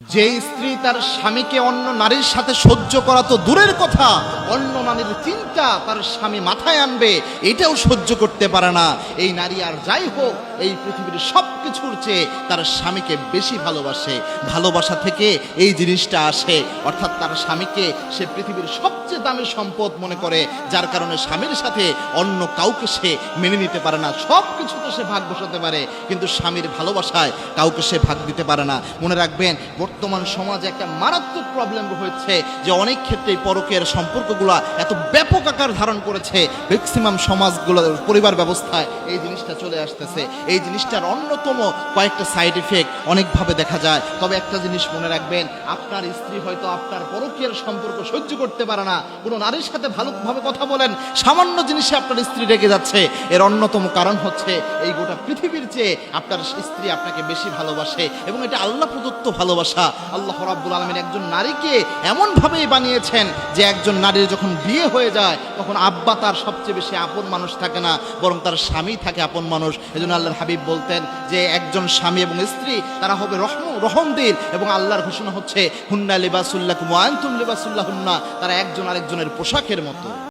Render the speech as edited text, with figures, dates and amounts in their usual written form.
যে স্ত্রী তার স্বামীকে অন্য নারীর সাথে সহ্য করা তো দূরের কথা, অন্য নারীর চিন্তা তার স্বামী মাথায় আনবে এটাও সহ্য করতে পারে না, এই নারী আর যাই হোক এই পৃথিবীর সব কিছুর চেয়ে তার স্বামীকে বেশি ভালোবাসে। ভালোবাসা থেকে এই জিনিসটা আসে, অর্থাৎ তার স্বামীকে সে পৃথিবীর সবচেয়ে দামি সম্পদ মনে করে, যার কারণে স্বামীর সাথে অন্য কাউকে সে মেনে নিতে পারে না। সব কিছুতে সে ভাগ বসাতে পারে, কিন্তু স্বামীর ভালোবাসায় কাউকে সে ভাগ দিতে পারে না। মনে রাখবেন, বর্তমান সমাজে একটা মারাত্মক প্রবলেম হয়েছে যে অনেক ক্ষেত্রে পরকীয়ার সম্পর্কগুলো এত ব্যাপক আকার ধারণ করেছে, ম্যাক্সিমাম সমাজগুলো পরিবার ব্যবস্থায় এই জিনিসটা চলে আসতেছে। এই জিনিসটার অন্যতম কয়েকটা সাইড ইফেক্ট অনেকভাবে দেখা যায়। তবে একটা জিনিস মনে রাখবেন, আপনার স্ত্রী হয়তো আপনার পরকীয়ার সম্পর্ক সহ্য করতে পারে না, কোনো নারীর সাথে ভালোভাবে কথা বলেন, সামান্য জিনিসে আপনার স্ত্রী রেগে যাচ্ছে, এর অন্যতম কারণ হচ্ছে এই গোটা পৃথিবীর চেয়ে আপনার স্ত্রী আপনাকে বেশি ভালোবাসে, এবং এটা আল্লাহ প্রদত্ত ভালোবাসা। আল্লাহ রাব্বুল আলামিন একজন নারীকে এমনভাবেই বানিয়েছেন যে একজন নারীর যখন বিয়ে হয়ে যায় তখন আব্বা তার সবচেয়ে বেশি আপন মানুষ থাকে না, বরং তার স্বামী থাকে আপন মানুষ। এজন্য আল্লাহর হাবিব বলতেন যে একজন স্বামী এবং স্ত্রী তারা হবে রহমদিল, এবং আল্লাহর ঘোষণা হচ্ছে হুন্না লিবাসুল লাকুম ওয়া আনতুম লিবাসুল লাহুন্না, তারা একজন আরেকজনের পোশাকের মতো।